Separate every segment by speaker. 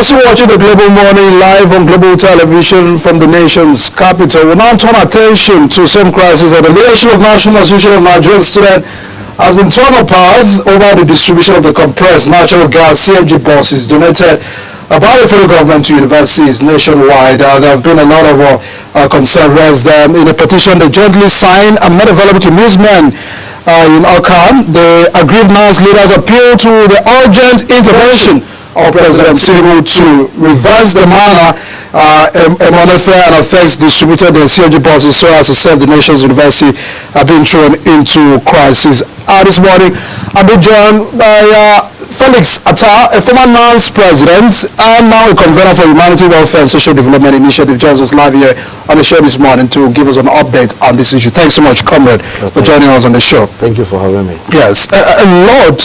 Speaker 1: You're still watching the Global Morning live on global television from the nation's capital. We now turn attention to some crisis that the leadership of National Association of Nigerian Students has been torn apart over the distribution of the compressed natural gas CNG buses donated by the federal government to universities nationwide. There have been a lot of concern raised in a petition they jointly signed and made available to newsmen in Okam. The aggrieved NANS leaders appeal to the urgent intervention of President Tinubu to reverse the manner monetary and affects distributed the CNG buses so as to serve the nation's university being thrown into crisis. This morning, I've been joined by Felix Attar, a former NANS president and now a convener for Humanity Welfare and Social Development Initiative, joins us live here on the show this morning to give us an update on this issue. Thanks so much, comrade, for joining us on the show.
Speaker 2: Thank you for having me.
Speaker 1: Yes, a lot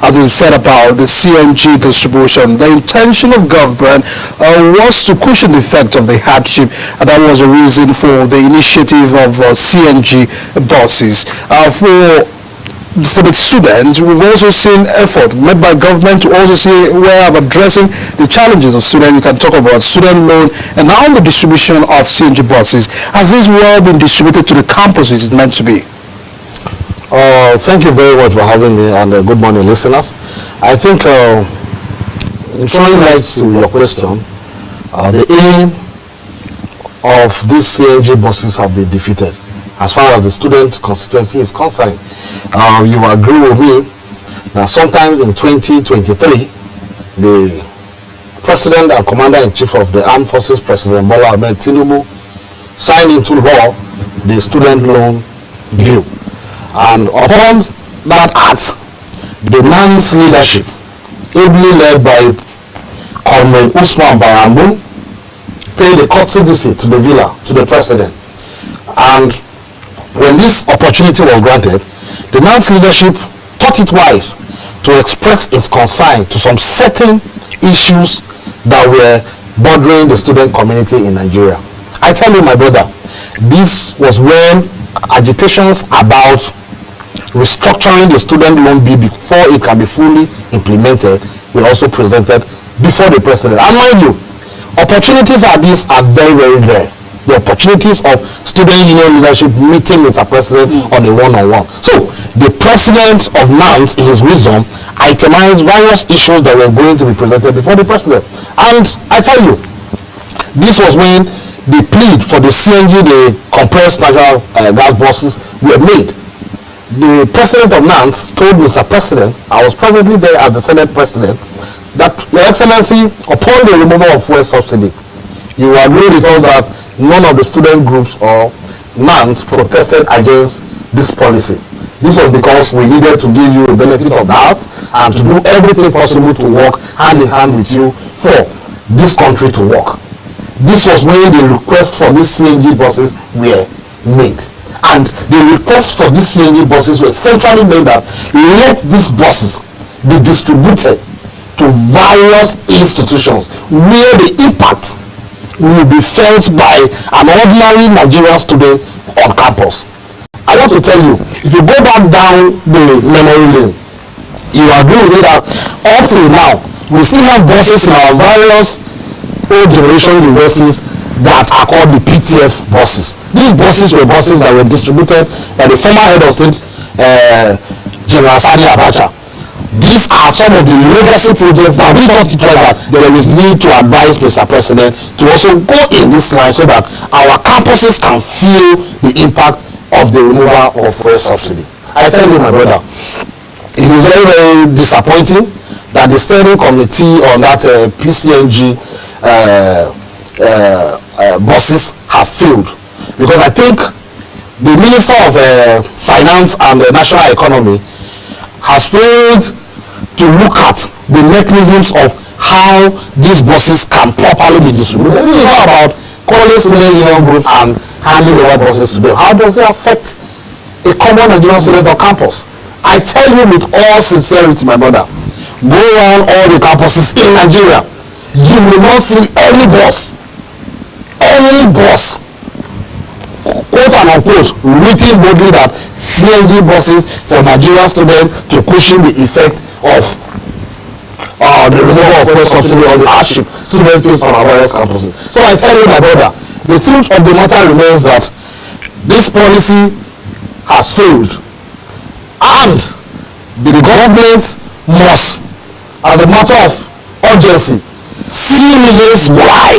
Speaker 1: has been said about the CNG distribution. The intention of government was to cushion the effect of the hardship, and that was a reason for the initiative of CNG buses. For the students, we've also seen effort made by government to also see where of addressing the challenges of students. You can talk about student loan and now the distribution of CNG buses. Has this well been distributed to the campuses it's meant to be?
Speaker 2: Thank you very much for having me, and good morning, listeners. I think in throwing light to your question, the aim of these CNG buses have been defeated. As far as the student constituency is concerned, you agree with me that sometime in 2023, the President and Commander-in-Chief of the Armed Forces, President Bola Ahmed Tinubu, signed into law the student loan bill. And upon that act, the NANS leadership, ably led by Comrade Usman Barambu, paid a courtesy visit to the villa, to the President. And when this opportunity was granted, the NANS leadership thought it wise to express its concern to some certain issues that were bothering the student community in Nigeria. I tell you, my brother, this was when agitations about restructuring the student loan bill before it can be fully implemented were also presented before the President. And mind you, opportunities like these are very, very rare. The opportunities of student union leadership meeting with a president on a one-on-one. So the president of NANS, in his wisdom, itemized various issues that were going to be presented before the president. And I tell you, this was when the plead for the CNG, the compressed natural gas buses, were made. The president of NANS told Mr. President, I was presently there as the Senate president, that Your Excellency, upon the removal of fuel subsidy, you agree with us that none of the student groups or NANS protested against this policy. This was because we needed to give you the benefit of doubt and to do everything possible to work hand in hand with you for this country to work. This was when the request for these CNG buses were made. And the request for these CNG buses were centrally made that let these buses be distributed to various institutions where the impact will be felt by an ordinary Nigerian student on campus. I want to tell you, if you go back down the memory lane, you agree with me that up till now, we still have buses in our various old generation universities that are called the PTF buses. These buses were buses that were distributed by the former head of state, General Sani Abacha. These are some of the legacy projects that we thought it was that there is need to advise Mr. President to also go in this line so that our campuses can feel the impact of the removal of fuel subsidy. I tell you, my brother, it is very, very disappointing that the steering committee on that PCNG buses have failed, because I think the Minister of Finance and National Economy has failed to look at the mechanisms of how these buses can properly be distributed. This is not about calling student union groups and handing over buses to them. How does it affect a common Nigerian student on campus? I tell you with all sincerity, my brother, go around all the campuses in Nigeria, you will not see any bus, quote and unquote, written boldly that CNG buses for Nigerian students to cushion the effect of the removal of fuel subsidy or the hardship students face on our various campuses. So I tell you, my brother, the truth of the matter remains that this policy has failed, and the government must, as a matter of urgency, see reasons why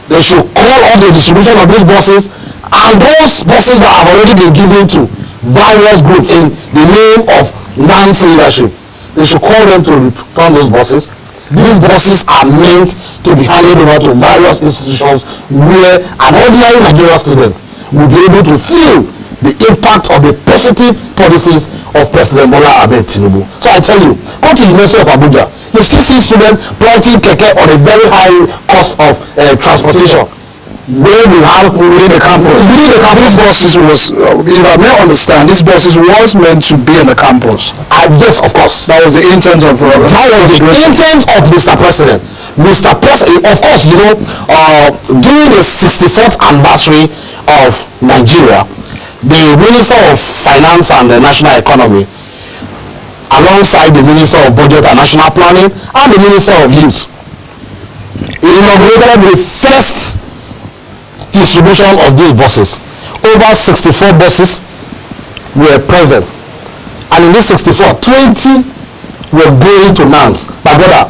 Speaker 2: they should call off the distribution of these buses, and those buses that have already been given to various groups in the name of NANS leadership, they should call them to return those buses. These buses are meant to be handed over to various institutions where an ordinary Nigerian student will be able to feel the impact of the positive policies of President Bola Ahmed Tinubu. So I tell you, go to the University of Abuja, you still see students planting keke on a very high cost of transportation. Where we have within the campus.
Speaker 1: These buses was, if I may understand, these buses was meant to be in the campus.
Speaker 2: Yes, of course.
Speaker 1: That was the intent of.
Speaker 2: That was the intent of Mr. President. Mr. President, of course, you know, during the 64th anniversary of Nigeria, the Minister of Finance and the National Economy, alongside the Minister of Budget and National Planning and the Minister of Youth, inaugurated the first distribution of these buses. Over 64 buses were present, and in these 64, 20 were going to NANS. My brother,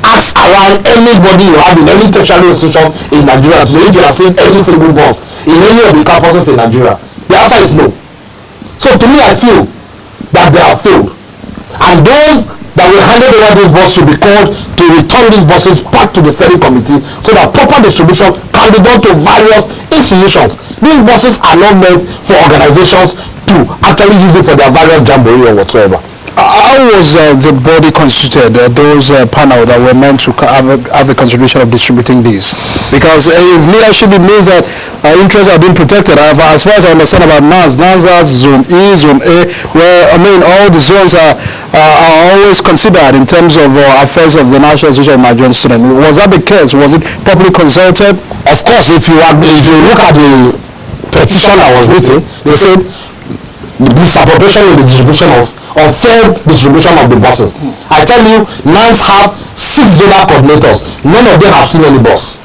Speaker 2: ask around anybody you have in any tertiary institution in Nigeria today if you have seen any single bus in any of the campuses in Nigeria. The answer is no. So to me, I feel that they have failed, and those that were handed over these buses should be called to return these buses back to the steering committee so that proper distribution can be done to various institutions. These buses are not meant for organizations to actually use it for their various jamboree or whatsoever.
Speaker 1: How was the body constituted, those panel that were meant to have the consideration of distributing these? Because if leadership, it means that interests are being protected. As far as I understand about NANS has Zone E, Zone A, where, I mean, all the zones are always considered in terms of affairs of the National Association of Nigerian Students. Was that the case? Was it properly consulted?
Speaker 2: Of course, if you look at the petition that was written, they said misappropriation in the distribution of unfair distribution of the buses. I tell you, NANS have 6 zonal coordinators. None of them have seen any bus.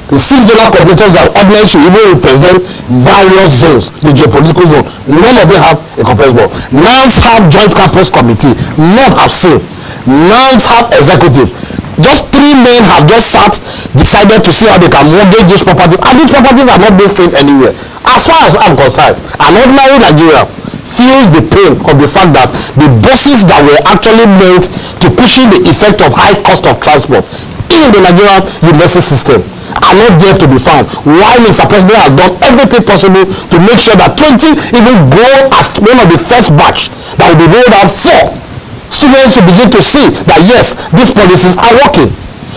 Speaker 2: The 6 zonal coordinators that ordinarily should even represent various zones, the geopolitical zone, none of them have a compressed bus. NANS have joint campus committee. None have seen. NANS have executive. Just 3 men have just decided to see how they can mortgage these properties, and these properties are not being seen anywhere. As far as I'm concerned, an ordinary Nigerian feels the pain of the fact that the buses that were actually meant to cushion the effect of high cost of transport in the Nigerian university system are not there to be found, while Mr. President has done everything possible to make sure that 20 even go as one of the first batch that will be rolled out for students to begin to see that yes, these policies are working.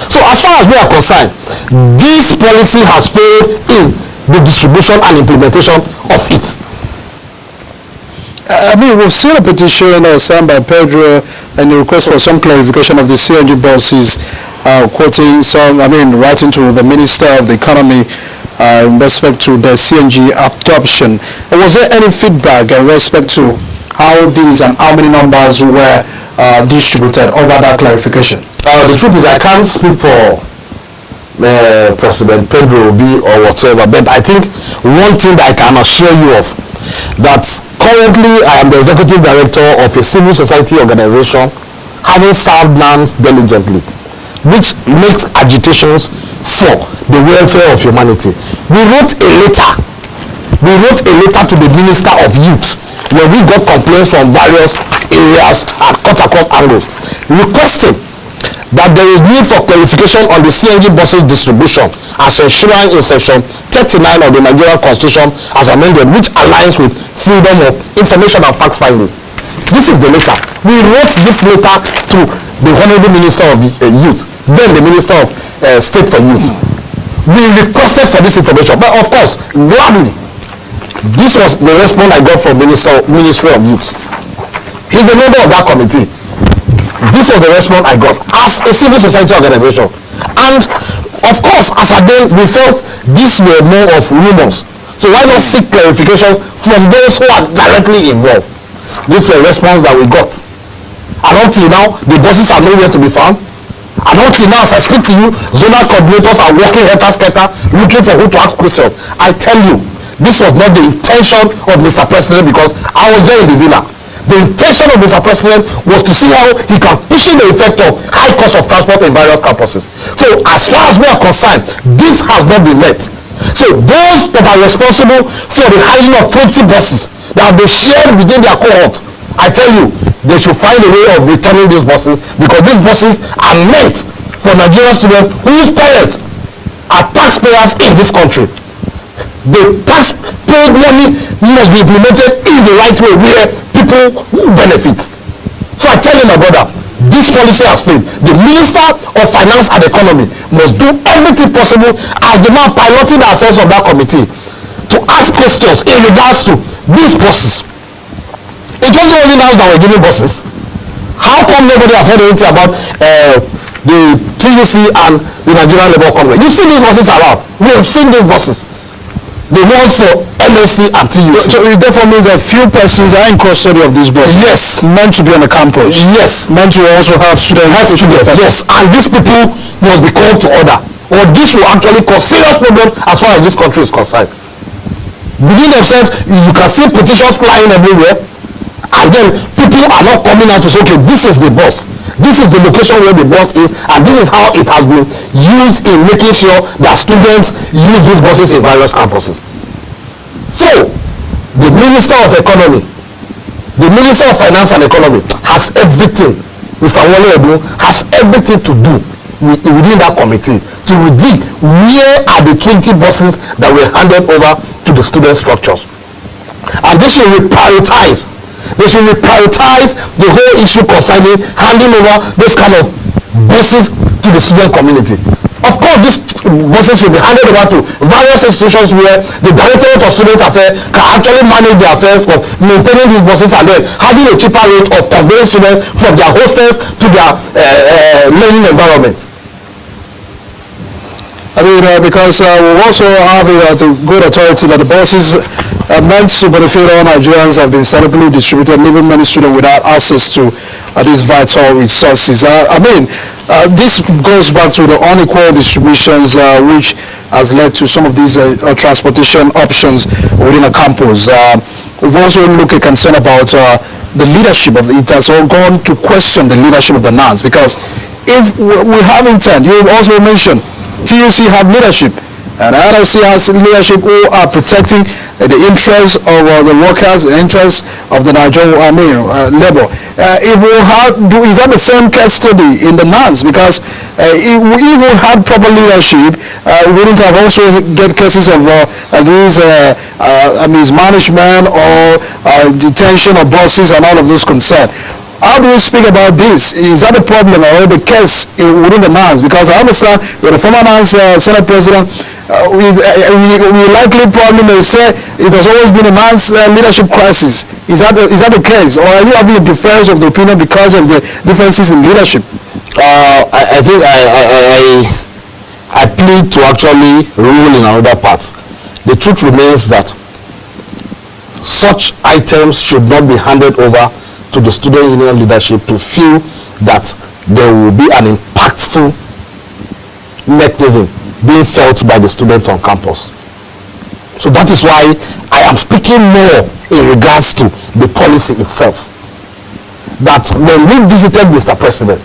Speaker 2: So as far as we are concerned, this policy has failed in the distribution and implementation of it.
Speaker 1: I mean, we've seen a petition signed by Pedro and a request for some clarification of the CNG buses, quoting some, writing to the Minister of the Economy in respect to the CNG adoption. Was there any feedback in respect to how these and how many numbers were distributed over that clarification?
Speaker 2: The truth is I can't speak for President Pedro Obi or whatsoever, but I think one thing that I can assure you of, that currently I am the executive director of a civil society organization having served NANS diligently, which makes agitations for the welfare of humanity. We wrote a letter to the Minister of Youth where we got complaints from various areas and cut angles requesting that there is need for clarification on the CNG buses distribution as enshrined in section 39 of the Nigerian Constitution as amended, which aligns with freedom of information and fact finding. This is the letter. We wrote this letter to the Honorable Minister of Youth, then the Minister of State for Youth. We requested for this information, but of course, gladly, this was the response I got from Ministry of Youth. He's the member of that committee. This was the response I got as a civil society organization. And of course, as a day, we felt these were more of rumors. So why not seek clarifications from those who are directly involved? This was the response that we got And until now, the buses are nowhere to be found. And until now, as I speak to you, zonal coordinators are working helter-skelter, looking for who to ask questions. I tell you, this was not the intention of Mr. President, because I was there in the villa. The intention of Mr. President was to see how he can cushion the effect of high cost of transport in various campuses. So as far as we are concerned, this has not been met. So those that are responsible for the hiring of 20 buses that have been shared within their cohort, I tell you, they should find a way of returning these buses, because these buses are meant for Nigerian students whose parents are taxpayers in this country. The tax-paid money must be implemented in the right way where people benefit. So I tell you, my brother, this policy has failed. The Minister of Finance and Economy must do everything possible as the man piloting the affairs of that committee to ask questions in regards to these buses. It wasn't only now that we're giving buses. How come nobody has heard anything about the TUC and the Nigerian Labour Congress? You've seen these buses around. We have seen these buses. The ones for MSc and TUC.
Speaker 1: So it therefore means that few persons are in custody of these buses.
Speaker 2: Yes.
Speaker 1: Meant to be on the campus.
Speaker 2: Yes.
Speaker 1: Meant to also help students.
Speaker 2: Yes. And these people must be called to order, or this will actually cause serious problems as far as this country is concerned. Within themselves, you can see petitions flying everywhere, and then people are not coming out to say, okay, this is the bus, this is the location where the bus is, and this is how it has been used in making sure that students use these buses in various campuses. So the Minister of Economy, the Minister of Finance and Economy has everything, Mr. Wale Edun has everything to do within that committee to reveal where are the 20 buses that were handed over to the student structures, and they should reprioritize. They should reprioritize the whole issue concerning handing over those kind of buses to the student community. Of course, these buses should be handed over to various institutions where the Directorate of Student Affairs can actually manage the affairs of maintaining these buses and then having a cheaper rate of conveying students from their hostels to their learning environment.
Speaker 1: I mean, because we also have the good authority that the buses meant to benefit all Nigerians have been selectively distributed, leaving many students without access to these vital resources. I mean, this goes back to the unequal distributions which has led to some of these transportation options within a campus. We've also looked at concern about the leadership of it has all gone to question the leadership of the NANS, because if we have intent, you also mentioned TUC have leadership and NLC has leadership who are protecting the interests of the workers, the interests of the Nigerian labor. If we is that the same case study in the NANS? Because if we had proper leadership, we wouldn't have also get cases of mismanagement or detention of bosses and all of those concerns. How do we speak about this? Is that a problem or the case within the NANS? Because I understand that the former NANS Senate President, we likely probably may say it has always been a NANS leadership crisis. Is that the case? Or are you having a difference of the opinion because of the differences in leadership?
Speaker 2: I think I plead to actually rule in another part. The truth remains that such items should not be handed over to the student union leadership to feel that there will be an impactful mechanism being felt by the students on campus. So that is why I am speaking more in regards to the policy itself. That when we visited Mr. President,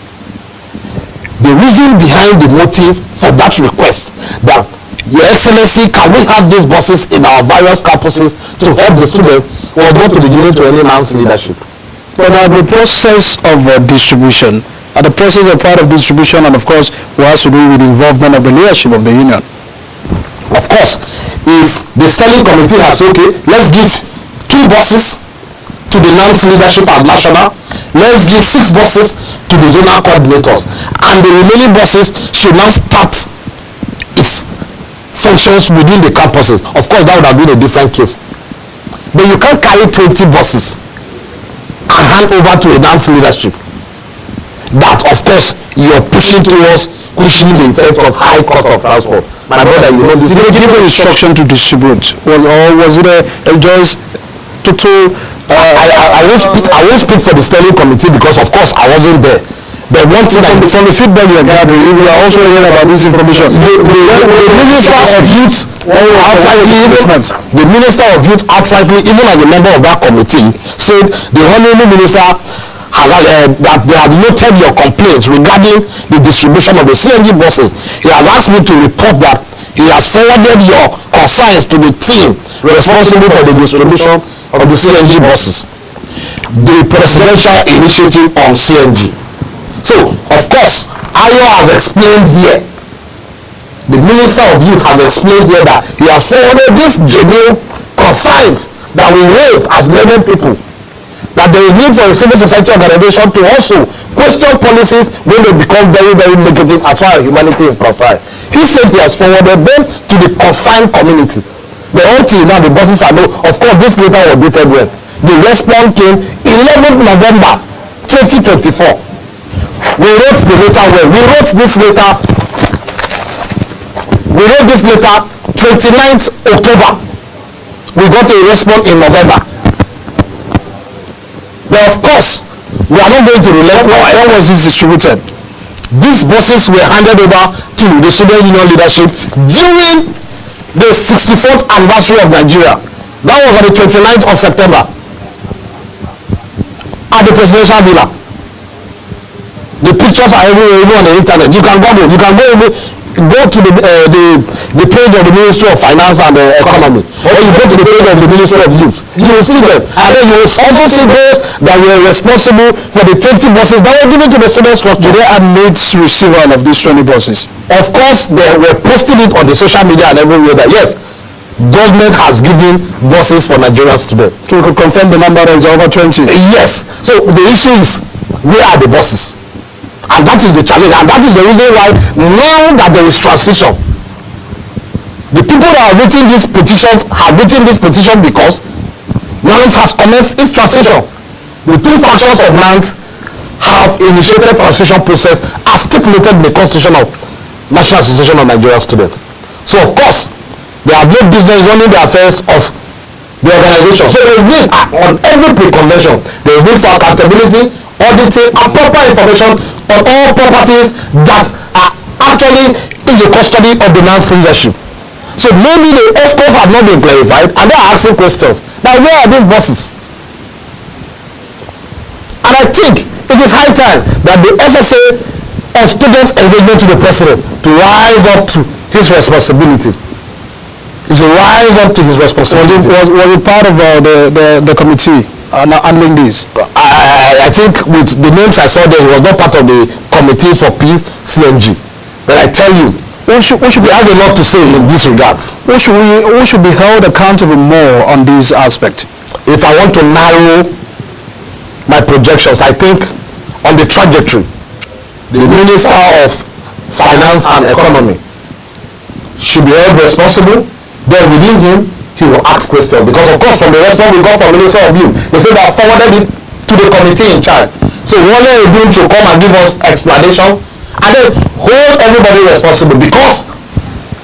Speaker 2: the reason behind the motive for that request that Your Excellency, can we have these buses in our various campuses to help the students, was not to be given to any NANS leadership.
Speaker 1: But the process of distribution, the process of part of distribution, and of course, what has to do with the involvement of the leadership of the union.
Speaker 2: Of course, if the steering committee has said, okay, let's give 2 buses to the NANS leadership at national, let's give 6 buses to the zonal coordinators, and the remaining buses should now start its functions within the campuses. Of course, that would have been a different case. But you can't carry 20 buses and hand over to a NANS leadership. That, of course, you're pushing towards cushioning the effect of high cost of transport. My brother, you know this.
Speaker 1: Did they give an instruction to distribute? Was it a just total
Speaker 2: I won't speak for the steering committee because of course I wasn't there. But one thing
Speaker 1: from the feedback you are gathering, if you are also hearing about this information,
Speaker 2: the Minister of Youth outrightly, even as a member of that committee, said the Honourable Minister has that they have noted your complaints regarding the distribution of the CNG buses. He has asked me to report that he has forwarded your concerns to the team responsible for the distribution of the CNG buses, the presidential initiative on CNG. So, of course, Ayo has explained here, the Minister of Youth has explained here that he has forwarded these genuine concerns that we raised as many people, that there is need for a civil society organization to also question policies when they become very, very negative as far as humanity is concerned. He said he has forwarded them to the concerned community. But until now, the bosses are no. Of course, this letter was dated when the response came 11th November 2024. We wrote the letter when we wrote this letter 29th October. We got a response in November. But of course, we are not going to relent.
Speaker 1: When was this distributed?
Speaker 2: These buses were handed over to the student union leadership during the 64th anniversary of Nigeria. That was on the 29th of September at the presidential villa. The pictures are everywhere, even on the internet. You can go to the page of the Ministry of Finance and Economy, or you go to the page of the Ministry of Youth. You will see them, and then you will also see those that were responsible for the 20 buses that were given to the students.
Speaker 1: Do they admit receival of these 20 buses?
Speaker 2: Of course, they were posting it on the social media and everywhere that yes, government has given buses for Nigerian students.
Speaker 1: So we could confirm the number is over 20.
Speaker 2: Yes. So the issue is, where are the buses? And that is the challenge, and that is the reason why now that there is transition, the people that have written these petitions have written this petition because NANS has commenced its transition. The two factions of NANS have initiated transition process as stipulated in the Constitution of National Association of Nigerian Students. So of course, they have no business running the affairs of the organization. So there is need on every pre-convention, there is need for accountability, auditing, and proper information on all properties that are actually in the custody of the NANS leadership. So maybe the escorts have not been clarified and they are asking questions. Now where are these buses? And I think it is high time that the SSA on student engagement to the president to rise up to his responsibility. Was
Speaker 1: it part of the committee handling this?
Speaker 2: I think with the names I saw there, it was not part of the committee for PCNG. But I tell you, we have a lot to say in this regard.
Speaker 1: Who should be held accountable more on this aspect?
Speaker 2: If I want to narrow my projections, I think on the trajectory, the Minister of Finance and Economy should be held responsible. Then within him, he will ask questions. Because of course, from the response we got from Minister of Youth, they said they have forwarded it to the committee in charge. So what they are doing to come and give us explanation and then hold everybody responsible, because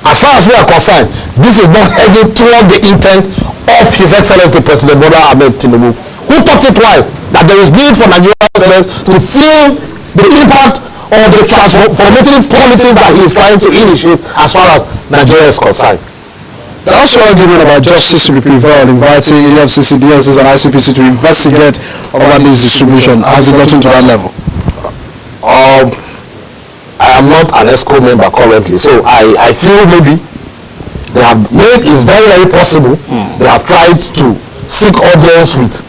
Speaker 2: as far as we are concerned, this is not heading toward the intent of His Excellency President Bola Ahmed Tinubu, who thought it wise that there is need for Nigerians to feel the impact of the transformative policies that he is trying to initiate as far as Nigeria is concerned.
Speaker 1: There are also argument about justice to be prevailed, inviting EFCC, DSS and ICPC to investigate about this distribution. Has it gotten to that level?
Speaker 2: I am not an ESCO member currently, so I feel maybe they have made, it's very, very possible they have tried to seek audience with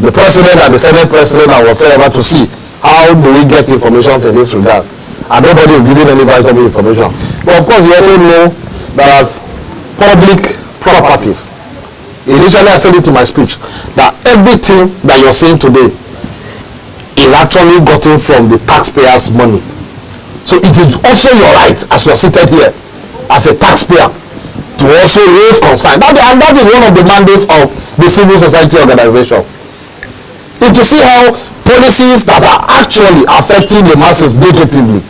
Speaker 2: the president and the senate president and whatsoever to see how do we get information in this regard, and nobody is giving any vital information. But of course, you also know that public properties, initially I said it in my speech, that everything that you're seeing today is actually gotten from the taxpayers' money. So it is also your right, as you're seated here as a taxpayer, to also raise concern. And that is one of the mandates of the civil society organization, is to see how policies that are actually affecting the masses negatively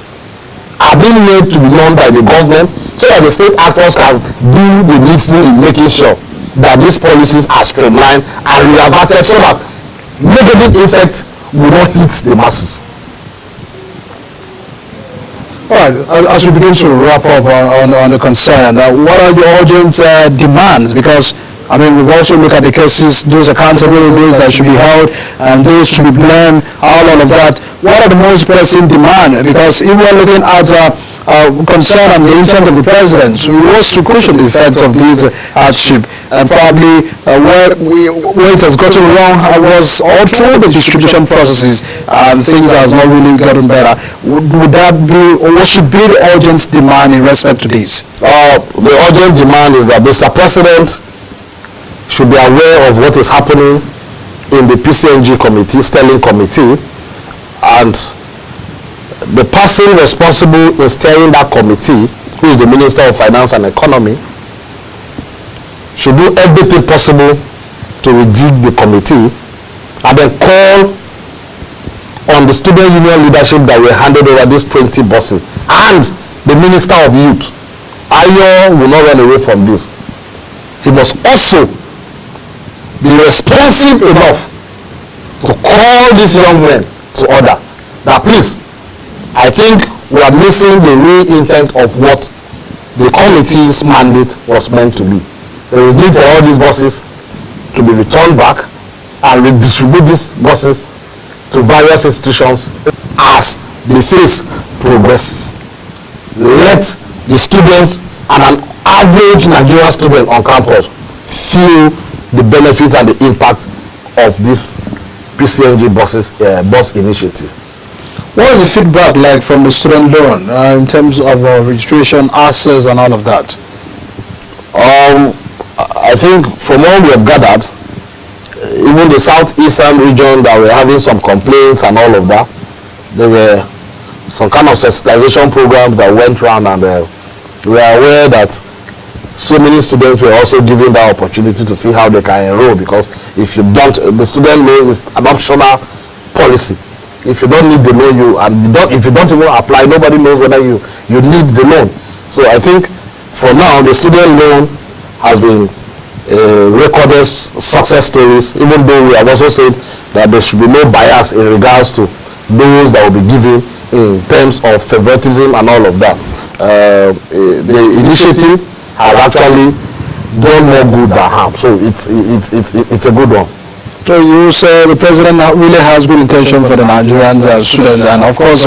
Speaker 2: are being made to be known by the government, so that the state actors can do the needful in making sure that these policies are streamlined and reverted so that negative effects will not hit the masses.
Speaker 1: All right, as we begin to wrap up on the concern, what are your urgent demands? Because, I mean, we've also looked at the cases, those accountable, those that should be held, and those should be blamed, all of that. What are the most pressing demands? Because if we're looking at concern and the intent of the president, so what's the crucial effect of this hardship? And probably where it has gotten wrong was all through the distribution processes, and things has not really gotten better. Would that be, or what should be the urgent demand in respect to this?
Speaker 2: The urgent demand is that Mr. President should be aware of what is happening in the PCNG committee, Sterling committee, and the person responsible in steering that committee, who is the Minister of Finance and Economy, should do everything possible to rejig the committee and then call on the student union leadership that were handed over these 20 buses and the Minister of Youth. Ayo will not run away from this. He must also be responsive enough to call these young men to order. Now please, I think we are missing the real intent of what the committee's mandate was meant to be. There is need for all these buses to be returned back and redistribute these buses to various institutions as the phase progresses. Let the students and an average Nigerian student on campus feel the benefits and the impact of this PCNG bus initiative.
Speaker 1: What is the feedback like from the student loan in terms of registration, access, and all of that?
Speaker 2: I think from what we have gathered, even the southeastern region that were having some complaints and all of that, there were some kind of sensitization programs that went around, and we are aware that so many students were also given that opportunity to see how they can enroll, because if you don't, the student loan is an optional policy. If you don't need the loan, if you don't even apply, nobody knows whether you need the loan. So I think for now, the student loan has been recorded success stories, even though we have also said that there should be no bias in regards to those that will be given in terms of favoritism and all of that. The initiative has actually done more good than harm, so it's a good one.
Speaker 1: So you say the president really has good intention for the Nigerian students, and of course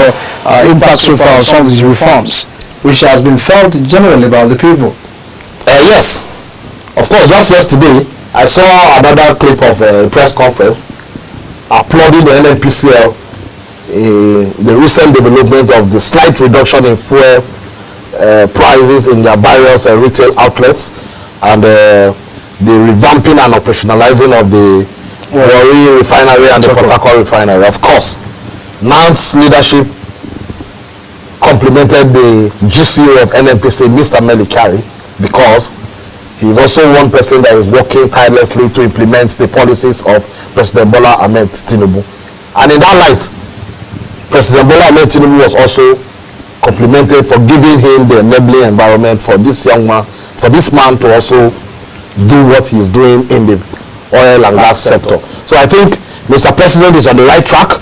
Speaker 1: impact so far some of these reforms, which has been felt generally by the people.
Speaker 2: Yes, of course. Just yesterday, I saw another clip of a press conference applauding the NNPCL the recent development of the slight reduction in fuel prices in their various retail outlets, and the revamping and operationalizing of the Warri refinery and the Port Harcourt refinery. Of course, NAN's leadership complimented the GCO of NNPC, Mr. Melikari, because he is also one person that is working tirelessly to implement the policies of President Bola Ahmed Tinubu. And in that light, President Bola Ahmed Tinubu was also complimented for giving him the enabling environment for this young man, for this man to also do what he is doing in the oil and gas sector. So I think Mr. President is on the right track,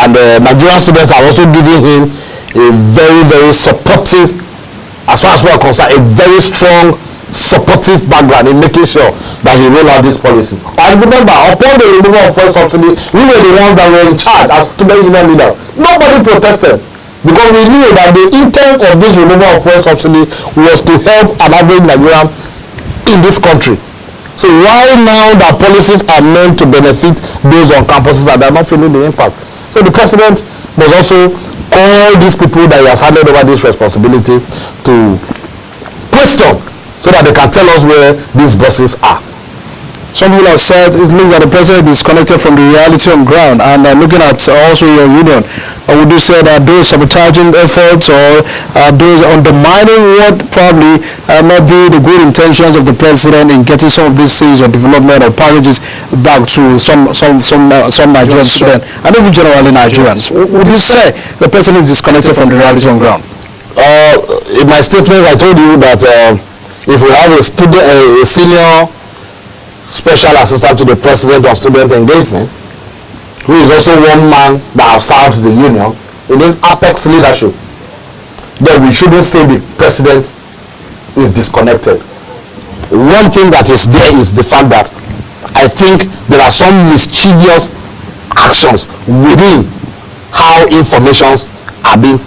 Speaker 2: and Nigerian students are also giving him a very, very supportive, as far as we are concerned, a very strong supportive background in making sure that he roll out this policy. And remember, upon the removal of fuel subsidy, we were the ones that were in charge as student union leaders. Nobody protested, because we knew that the intent of this removal of fuel subsidy was to help an average Nigerian in this country. So why now that policies are meant to benefit those on campuses and they're not feeling the impact? So the president must also call these people that he has handed over this responsibility to question, so that they can tell us where these buses are.
Speaker 1: Some people have said it looks like the president is disconnected from the reality on ground, and looking at also your union, would you say that those sabotaging efforts or those undermining what probably might be the good intentions of the president in getting some of these things or development or packages back to some Nigerian students and even generally Nigerians? Would you say the president is disconnected from the reality on ground?
Speaker 2: In my statement, I told you that if we have a senior special assistant to the president of student engagement, who is also one man that has served the union in this apex leadership, then we shouldn't say the president is disconnected. One thing that is there is the fact that I think there are some mischievous actions within how informations are being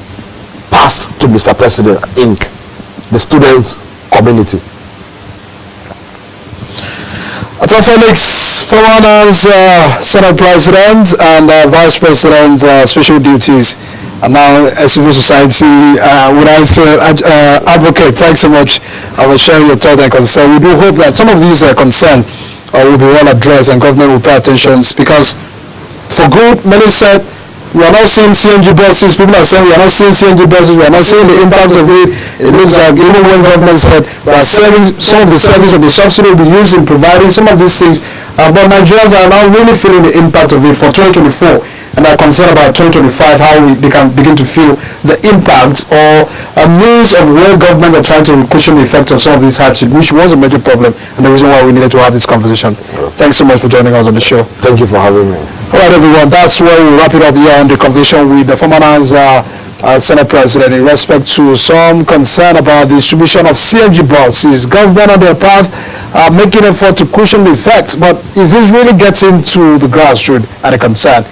Speaker 2: passed to Mr. President in the student community.
Speaker 1: Ato Felix, former Senate President and Vice President, Special Duties, and now a civil society advocate. Thanks so much for sharing your thoughts and concern. We do hope that some of these concerns will be well addressed and government will pay attention, because for good, many said, we are not seeing CNG buses. People are saying we are not seeing CNG buses. We are not seeing the impact of it. It looks like even when government said we are saving some of the savings of the subsidy will be used in providing some of these things, but Nigerians are now really feeling the impact of it for 2024, and are concerned about 2025, how they can begin to feel the impact or a means of where government are trying to cushion the effect of some of these hardship, which was a major problem and the reason why we needed to have this conversation. Thanks so much for joining us on the show.
Speaker 2: Thank you for having me.
Speaker 1: All right, everyone, that's where we wrap it up here on the conversation with the former Senate President in respect to some concern about the distribution of CNG buses. Government on their path making effort to cushion the effect, but is this really getting to the grassroots and a concern?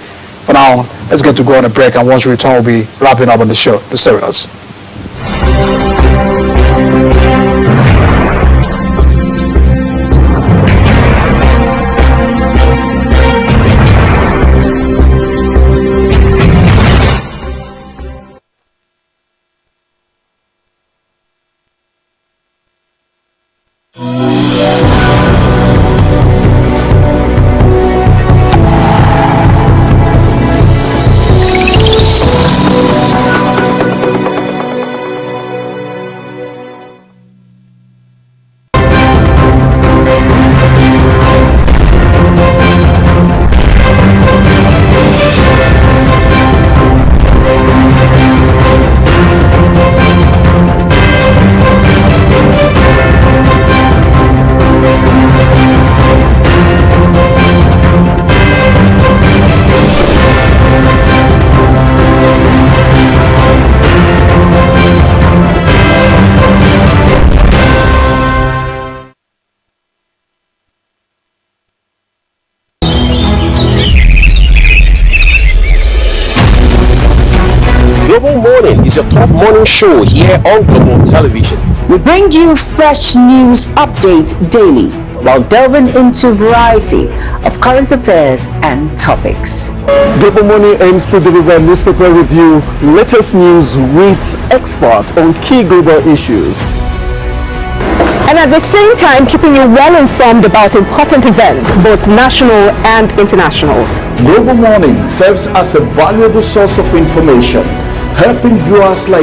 Speaker 1: For now, let's get to go on a break, and once we return, we'll be wrapping up on the show. To stay with us.
Speaker 3: Global Morning is your top morning show here on Global Television.
Speaker 4: We bring you fresh news updates daily while delving into a variety of current affairs and topics.
Speaker 5: Global Morning aims to deliver newspaper review, latest news with experts on key global issues,
Speaker 6: and at the same time keeping you well informed about important events, both national and international.
Speaker 7: Global Morning serves as a valuable source of information, helping viewers like